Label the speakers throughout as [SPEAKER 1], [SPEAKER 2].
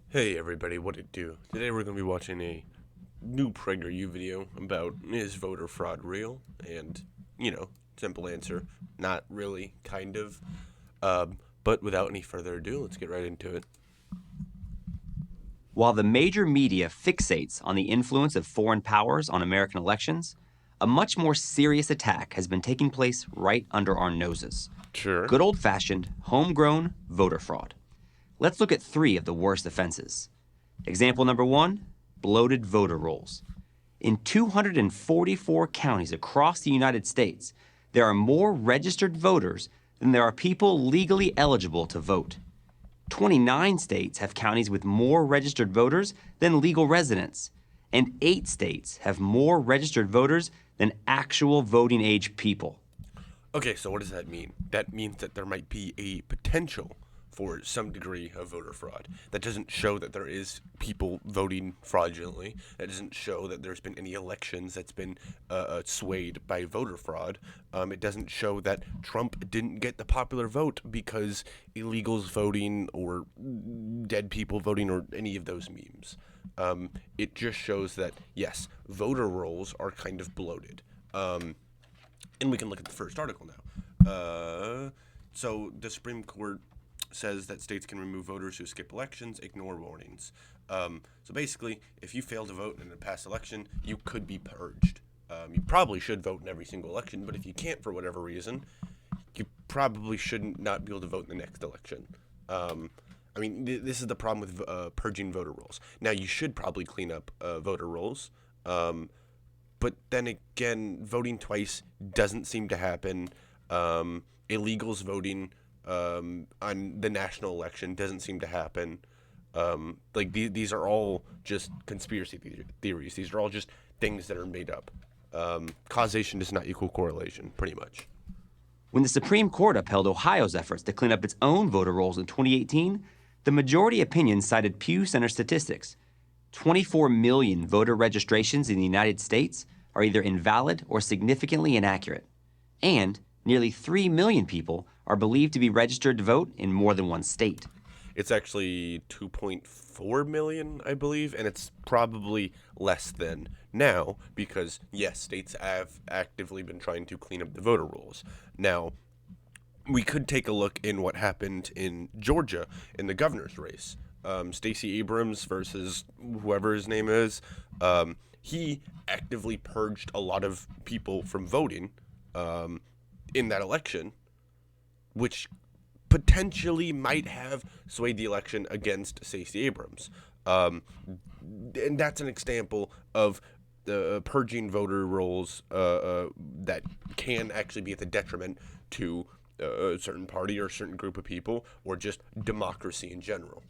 [SPEAKER 1] Hey everybody, what it do? Today we're going to be watching a new Prager video about is voter fraud real? And, simple answer, not really, kind of. But without any further ado, let's get right into it.
[SPEAKER 2] While the major media fixates on the influence of foreign powers on American elections, a much more serious attack has been taking place right under our noses.
[SPEAKER 1] Sure.
[SPEAKER 2] Good old-fashioned, homegrown voter fraud. Let's look at 3 of the worst offenses. Example number 1, bloated voter rolls. In 244 counties across the United States, there are more registered voters than there are people legally eligible to vote. 29 states have counties with more registered voters than legal residents, and 8 states have more registered voters than actual voting age people.
[SPEAKER 1] Okay, so what does that mean? That means that there might be a potential for some degree of voter fraud. That doesn't show that there is people voting fraudulently. That doesn't show that there's been any elections that's been swayed by voter fraud. It doesn't show that Trump didn't get the popular vote because illegals voting or dead people voting or any of those memes. It just shows that, yes, voter rolls are kind of bloated. And we can look at the first article now. So the Supreme Court says that states can remove voters who skip elections, ignore warnings. So basically, if you fail to vote in a past election, you could be purged. You probably should vote in every single election, but if you can't for whatever reason, you probably shouldn't not be able to vote in the next election. This is the problem with purging voter rolls. Now, you should probably clean up voter rolls. But then again, voting twice doesn't seem to happen. Illegals voting on the national election doesn't seem to happen. These are all just conspiracy theories. These are all just things that are made up. Causation does not equal correlation, pretty much.
[SPEAKER 2] When the Supreme Court upheld Ohio's efforts to clean up its own voter rolls in 2018, the majority opinion cited Pew Center statistics. 24 million voter registrations in the United States are either invalid or significantly inaccurate. And nearly 3 million people are believed to be registered to vote in more than one state.
[SPEAKER 1] It's actually 2.4 million, I believe, and it's probably less than now because, yes, states have actively been trying to clean up the voter rolls. Now, we could take a look in what happened in Georgia in the governor's race. Stacey Abrams versus whoever his name is, he actively purged a lot of people from voting in that election, which potentially might have swayed the election against Stacey Abrams. And that's an example of the purging voter rolls that can actually be at the detriment to a certain party or a certain group of people or just democracy in general.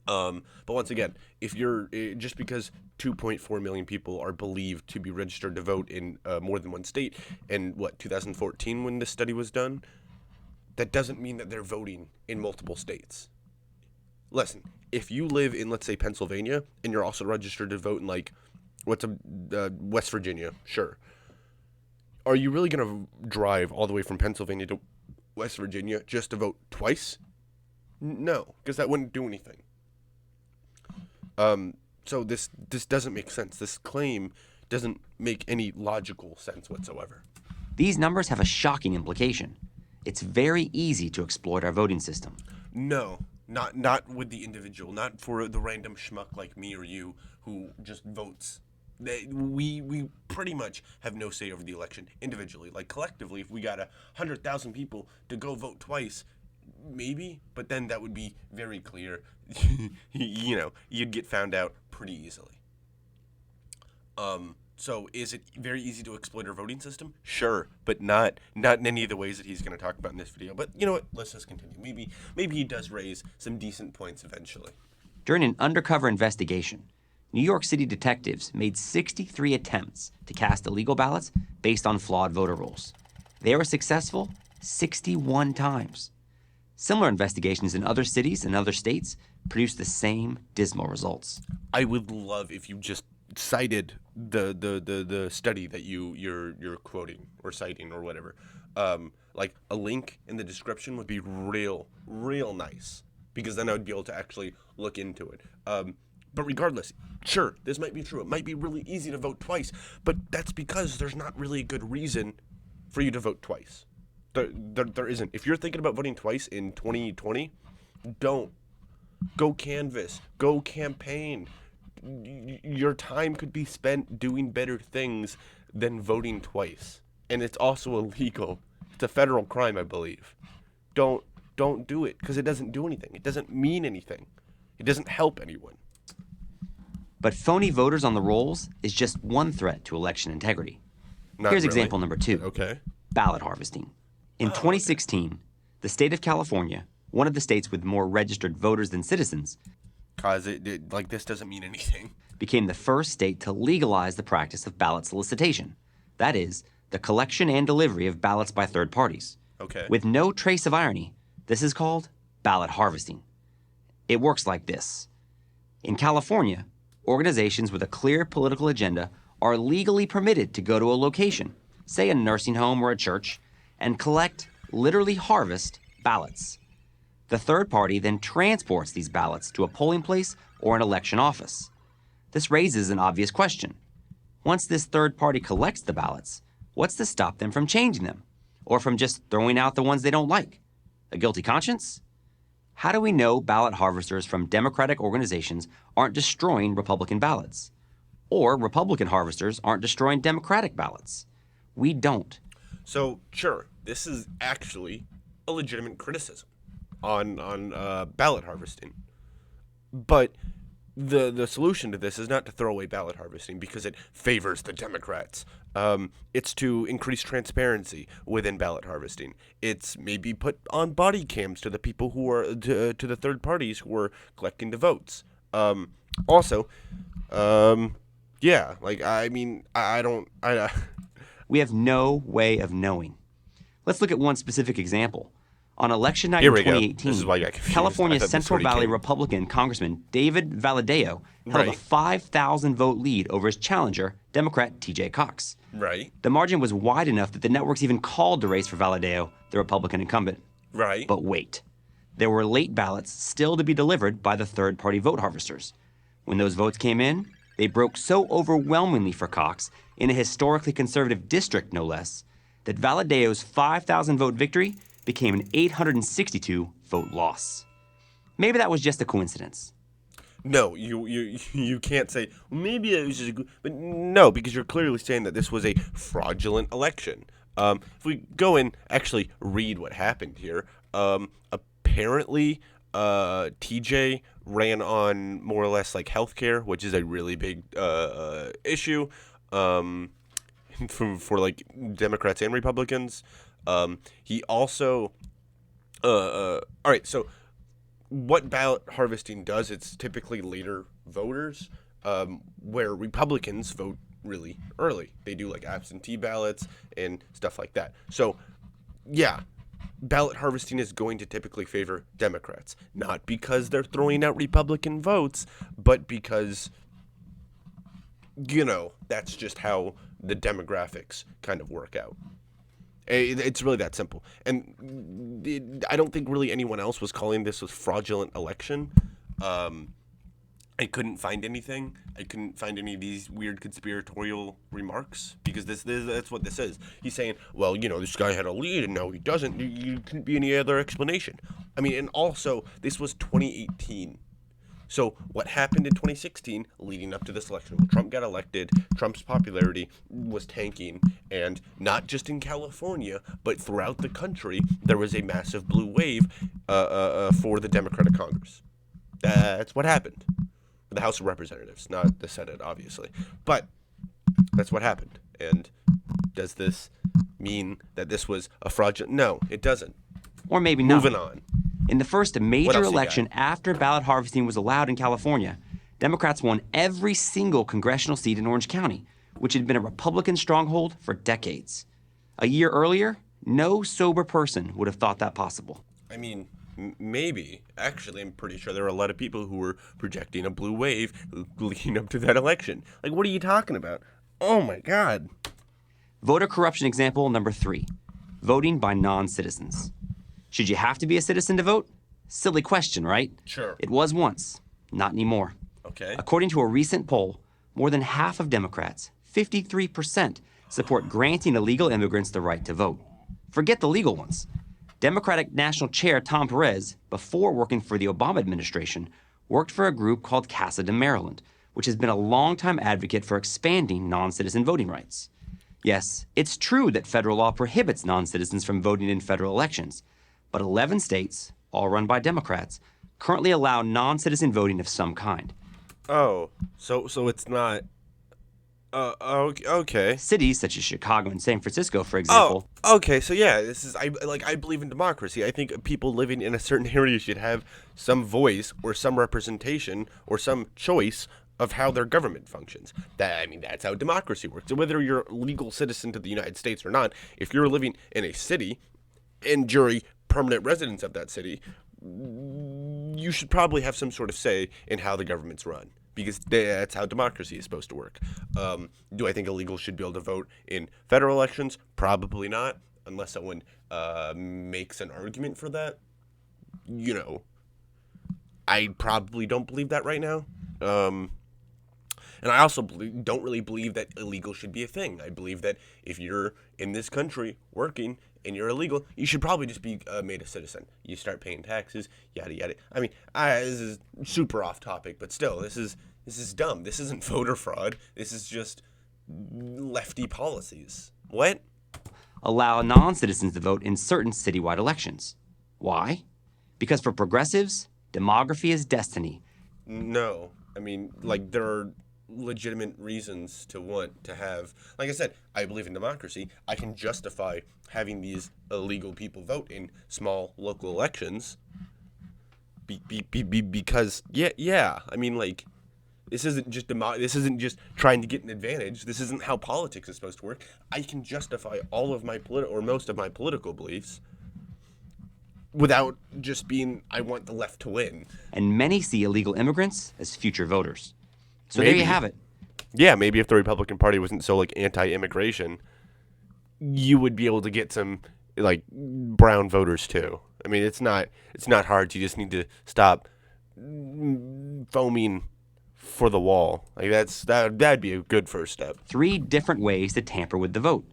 [SPEAKER 1] But once again, if you're just because 2.4 million people are believed to be registered to vote in more than one state, in 2014 when this study was done, that doesn't mean that they're voting in multiple states. Listen, if you live in, let's say, Pennsylvania, and you're also registered to vote in West Virginia, sure. Are you really going to drive all the way from Pennsylvania to West Virginia just to vote twice? No, because that wouldn't do anything. So this doesn't make sense. This claim doesn't make any logical sense whatsoever.
[SPEAKER 2] These numbers have a shocking implication. It's very easy to exploit our voting system.
[SPEAKER 1] No, not with the individual, not for the random schmuck like me or you who just votes. We pretty much have no say over the election individually. Like collectively, if we got 100,000 people to go vote twice, maybe, but then that would be very clear. You'd get found out pretty easily. So is it very easy to exploit our voting system? Sure, but not in any of the ways that he's going to talk about in this video. But you know what? Let's just continue. Maybe he does raise some decent points eventually.
[SPEAKER 2] During an undercover investigation, New York City detectives made 63 attempts to cast illegal ballots based on flawed voter rolls. They were successful 61 times. Similar investigations in other cities and other states produced the same dismal results.
[SPEAKER 1] I would love if you just cited the study that you're quoting or citing or whatever. Like a link in the description would be real nice. because then I would be able to actually look into it. But regardless, sure, this might be true. It might be really easy to vote twice, but that's because there's not really a good reason for you to vote twice. There isn't. If you're thinking about voting twice in 2020, don't. Go canvass. Go campaign. Your time could be spent doing better things than voting twice. And it's also illegal. It's a federal crime, I believe. Don't do it, because it doesn't do anything. It doesn't mean anything. It doesn't help anyone.
[SPEAKER 2] But phony voters on the rolls is just one threat to election integrity. Here's example number 2.
[SPEAKER 1] Okay.
[SPEAKER 2] Ballot harvesting. In 2016, the state of California, one of the states with more registered voters than citizens,
[SPEAKER 1] Cause like this doesn't mean anything.
[SPEAKER 2] became the first state to legalize the practice of ballot solicitation. That is, the collection and delivery of ballots by third parties.
[SPEAKER 1] Okay.
[SPEAKER 2] With no trace of irony, this is called ballot harvesting. It works like this. In California, organizations with a clear political agenda are legally permitted to go to a location, say a nursing home or a church, and collect, literally harvest, ballots. The third party then transports these ballots to a polling place or an election office. This raises an obvious question. Once this third party collects the ballots, what's to stop them from changing them? Or from just throwing out the ones they don't like? A guilty conscience? How do we know ballot harvesters from Democratic organizations aren't destroying Republican ballots? Or Republican harvesters aren't destroying Democratic ballots? We don't.
[SPEAKER 1] So, sure, this is actually a legitimate criticism on ballot harvesting. But the solution to this is not to throw away ballot harvesting because it favors the Democrats. It's to increase transparency within ballot harvesting. It's maybe put on body cams to the people who are to the third parties who are collecting the votes. Also, yeah, like I mean, I
[SPEAKER 2] We have no way of knowing. Let's look at one specific example. On election night in 2018,
[SPEAKER 1] This is why I got confused.
[SPEAKER 2] California's
[SPEAKER 1] I thought this
[SPEAKER 2] Central
[SPEAKER 1] already
[SPEAKER 2] Valley
[SPEAKER 1] came.
[SPEAKER 2] Republican Congressman David Valadao held a
[SPEAKER 1] Right.
[SPEAKER 2] 5,000 vote lead over his challenger, Democrat TJ Cox.
[SPEAKER 1] Right,
[SPEAKER 2] The margin was wide enough that the networks even called the race for Valadao, the Republican incumbent.
[SPEAKER 1] right.
[SPEAKER 2] But wait, there were late ballots still to be delivered by the third-party vote harvesters. When those votes came in, they broke so overwhelmingly for Cox, in a historically conservative district no less, that Valadao's 5,000 vote victory became an 862 vote loss. Maybe that was just a coincidence.
[SPEAKER 1] No, you can't say, well, maybe it was just but no, because you're clearly saying that this was a fraudulent election. If we go and actually read what happened here, apparently TJ ran on more or less like healthcare, which is a really big issue for like Democrats and Republicans. He also all right, so what ballot harvesting does, it's typically later voters, where Republicans vote really early. They do like absentee ballots and stuff like that. So, yeah, ballot harvesting is going to typically favor Democrats, not because they're throwing out Republican votes, but because, you know, that's just how the demographics kind of work out. It's really that simple. And I don't think really anyone else was calling this a fraudulent election. I couldn't find anything. I couldn't find any of these weird conspiratorial remarks because that's what this is. He's saying, well, you know, this guy had a lead and now he doesn't. You couldn't be any other explanation. I mean, and also, this was 2018. So what happened in 2016 leading up to this election? Well, Trump got elected. Trump's popularity was tanking. And not just in California, but throughout the country, there was a massive blue wave for the Democratic Congress. That's what happened. The House of Representatives, not the Senate, obviously. But that's what happened. And does this mean that this was a fraudulent? No, it doesn't.
[SPEAKER 2] Or maybe not.
[SPEAKER 1] Moving on.
[SPEAKER 2] In the first
[SPEAKER 1] What
[SPEAKER 2] major
[SPEAKER 1] else you
[SPEAKER 2] election
[SPEAKER 1] got?
[SPEAKER 2] after ballot harvesting was allowed in California, Democrats won every single congressional seat in Orange County, which had been a Republican stronghold for decades. A year earlier, no sober person would have thought that possible.
[SPEAKER 1] I mean, maybe. Actually, I'm pretty sure there were a lot of people who were projecting a blue wave leading up to that election. Like, what are you talking about? Oh, my God.
[SPEAKER 2] Voter corruption example number 3, voting by non-citizens. Should you have to be a citizen to vote? Silly question, right?
[SPEAKER 1] Sure.
[SPEAKER 2] It was once, not anymore.
[SPEAKER 1] Okay.
[SPEAKER 2] According to a recent poll, more than half of Democrats, 53%, support granting illegal immigrants the right to vote. Forget the legal ones. Democratic National Chair Tom Perez, before working for the Obama administration, worked for a group called Casa de Maryland, which has been a longtime advocate for expanding non-citizen voting rights. Yes, it's true that federal law prohibits non-citizens from voting in federal elections, but 11 states, all run by Democrats, currently allow non-citizen voting of some kind.
[SPEAKER 1] Oh, so it's not. Okay.
[SPEAKER 2] Cities such as Chicago and San Francisco, for example.
[SPEAKER 1] Oh, okay. So yeah, this is I believe in democracy. I think people living in a certain area should have some voice or some representation or some choice of how their government functions. That's how democracy works. So whether you're a legal citizen to the United States or not, if you're living in a city and you're a permanent resident of that city, you should probably have some sort of say in how the government's run, because that's how democracy is supposed to work. Do I think illegals should be able to vote in federal elections? Probably not, unless someone makes an argument for that. I probably don't believe that right now. And I also don't really believe that illegal should be a thing. I believe that if you're in this country working and you're illegal, you should probably just be made a citizen. You start paying taxes, yada yada. This is super off topic, but still, this is dumb. This isn't voter fraud. This is just lefty policies. What?
[SPEAKER 2] Allow non-citizens to vote in certain citywide elections. Why? Because for progressives, demography is destiny.
[SPEAKER 1] No. There are legitimate reasons to want to have, like I said, I believe in democracy. I can justify having these illegal people vote in small local elections because this isn't just trying to get an advantage. This isn't how politics is supposed to work. I can justify all of my most of my political beliefs without just being, I want the left to win.
[SPEAKER 2] And many see illegal immigrants as future voters. So There you have it.
[SPEAKER 1] Yeah, maybe if the Republican Party wasn't so anti-immigration, you would be able to get some brown voters too. It's not hard. You just need to stop foaming for the wall. That'd be a good first step.
[SPEAKER 2] 3 different ways to tamper with the vote: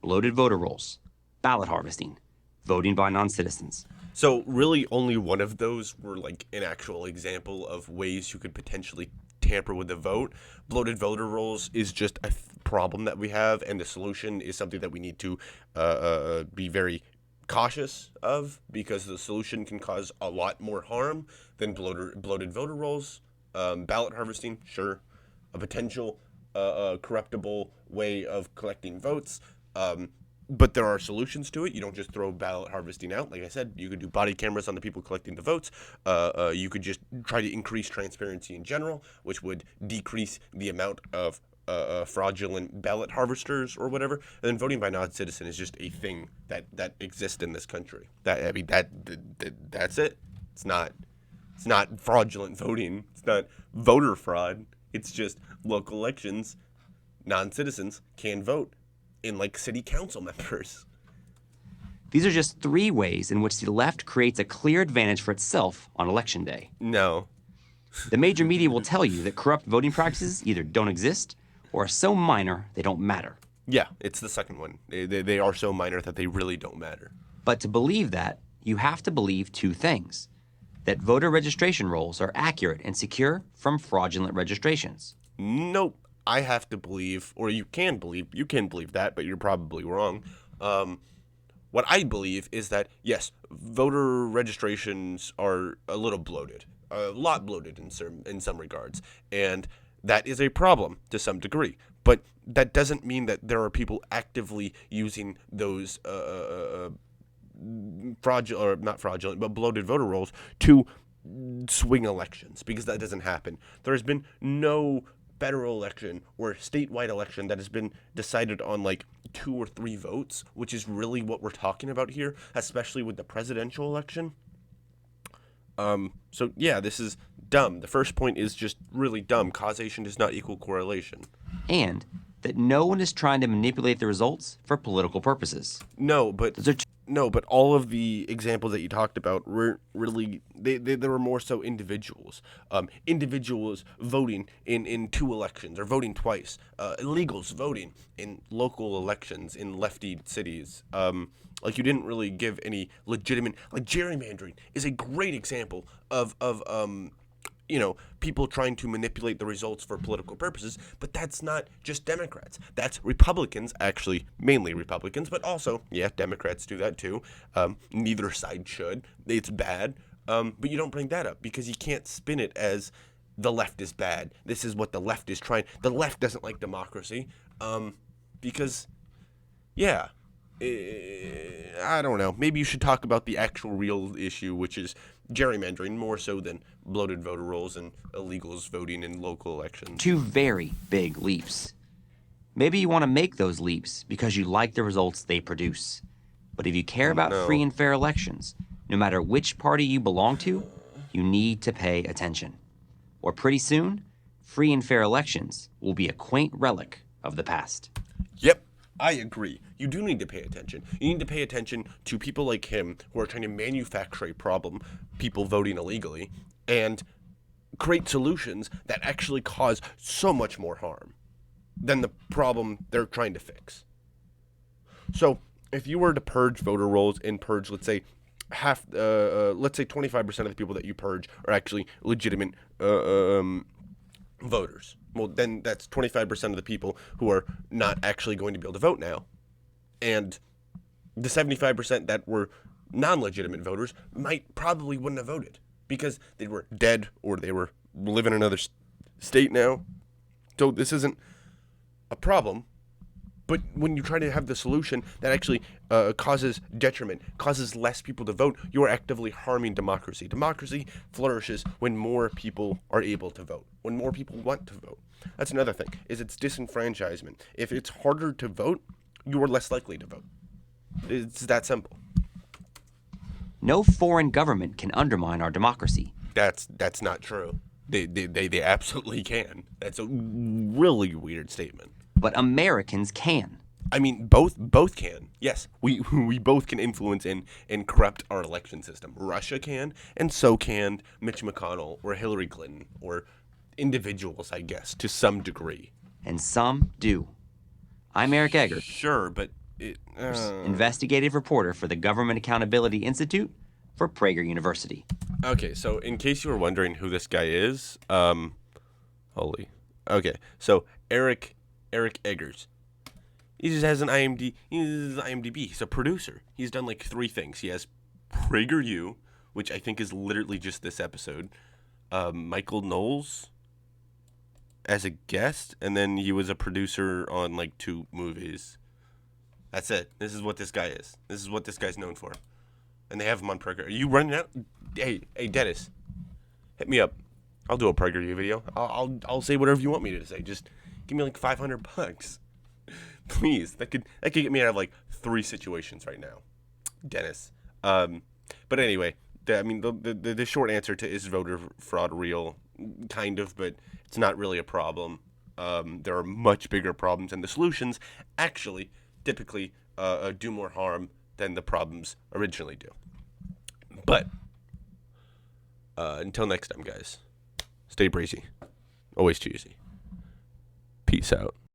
[SPEAKER 2] bloated voter rolls, ballot harvesting, voting by non-citizens.
[SPEAKER 1] So really only one of those were an actual example of ways you could potentially tamper with the vote. Bloated voter rolls is just a problem that we have, and the solution is something that we need to be very cautious of, because the solution can cause a lot more harm than bloated voter rolls. Ballot harvesting, sure, a potential corruptible way of collecting votes. But there are solutions to it. You don't just throw ballot harvesting out. Like I said, you could do body cameras on the people collecting the votes. You could just try to increase transparency in general, which would decrease the amount of fraudulent ballot harvesters or whatever. And then voting by non-citizen is just a thing that exists in this country. That's it. It's not fraudulent voting. It's not voter fraud. It's just local elections. Non-citizens can vote in city council members.
[SPEAKER 2] These are just 3 ways in which the left creates a clear advantage for itself on election day.
[SPEAKER 1] No.
[SPEAKER 2] The major media will tell you that corrupt voting practices either don't exist or are so minor they don't matter.
[SPEAKER 1] Yeah, it's the second one. They are so minor that they really don't matter.
[SPEAKER 2] But to believe that, you have to believe 2 things: that voter registration rolls are accurate and secure from fraudulent registrations.
[SPEAKER 1] Nope. I have to believe, or you can believe that, but you're probably wrong. What I believe is that, yes, voter registrations are a little bloated, a lot bloated in some regards, and that is a problem to some degree. But that doesn't mean that there are people actively using those bloated voter rolls to swing elections, because that doesn't happen. There has been no federal election or statewide election that has been decided on 2 or 3 votes, which is really what we're talking about here, especially with the presidential election. So yeah, this is dumb. The first point is just really dumb. Causation does not equal correlation.
[SPEAKER 2] And that no one is trying to manipulate the results for political purposes.
[SPEAKER 1] No, but No, but all of the examples that you talked about were really they were more so individuals. Individuals voting in two elections or voting twice. Illegals voting in local elections in lefty cities. Like you didn't really give any legitimate like gerrymandering is a great example of people trying to manipulate the results for political purposes, but that's not just Democrats. That's Republicans, actually, mainly Republicans, but also, yeah, Democrats do that too. Neither side should. It's bad. But you don't bring that up because you can't spin it as the left is bad. This is what the left is trying. The left doesn't like democracy. Because, yeah, I don't know. Maybe you should talk about the actual real issue, which is gerrymandering more so than bloated voter rolls and illegals voting in local elections.
[SPEAKER 2] Two very big leaps. Maybe you want to make those leaps because you like the results they produce. But if you care about
[SPEAKER 1] No.
[SPEAKER 2] free and fair elections, no matter which party you belong to, you need to pay attention. Or pretty soon, free and fair elections will be a quaint relic of the past.
[SPEAKER 1] Yep, I agree. You do need to pay attention. You need to pay attention to people like him who are trying to manufacture a problem, people voting illegally, and create solutions that actually cause so much more harm than the problem they're trying to fix. So, if you were to purge voter rolls and purge, let's say, let's say 25% of the people that you purge are actually legitimate voters. Well, then that's 25% of the people who are not actually going to be able to vote now. And the 75% that were non-legitimate voters probably wouldn't have voted because they were dead or they were living in another state now. So this isn't a problem. But when you try to have the solution that actually causes detriment, causes less people to vote, you are actively harming democracy. Democracy flourishes when more people are able to vote, when more people want to vote. That's another thing, is it's disenfranchisement. If it's harder to vote, you are less likely to vote. It's that simple.
[SPEAKER 2] No foreign government can undermine our democracy.
[SPEAKER 1] That's not true. They absolutely can. That's a really weird statement.
[SPEAKER 2] But Americans can.
[SPEAKER 1] I mean, both can. Yes, we both can influence and corrupt our election system. Russia can, and so can Mitch McConnell or Hillary Clinton or individuals, I guess, to some degree.
[SPEAKER 2] And some do. I'm Eric Egger,
[SPEAKER 1] Sure, but
[SPEAKER 2] investigative reporter for the Government Accountability Institute for Prager University.
[SPEAKER 1] Okay, so in case you were wondering who this guy is, okay, so Eric Eggers. He just has an IMDb. He's a producer. He's done like 3 things. He has PragerU, which I think is literally just this episode. Michael Knowles as a guest, and then he was a producer on like 2 movies. That's it. This is what this guy is. This is what this guy's known for. And they have him on Prager. Are you running out? Hey, Dennis, hit me up. I'll do a PragerU video. I'll say whatever you want me to say. Just give me like $500, please. That could get me out of like 3 situations right now, Dennis. But anyway, the short answer to is voter fraud real? Kind of, but it's not really a problem. There are much bigger problems, and the solutions actually typically do more harm than the problems originally do. But until next time, guys, stay breezy, always cheesy. Peace out.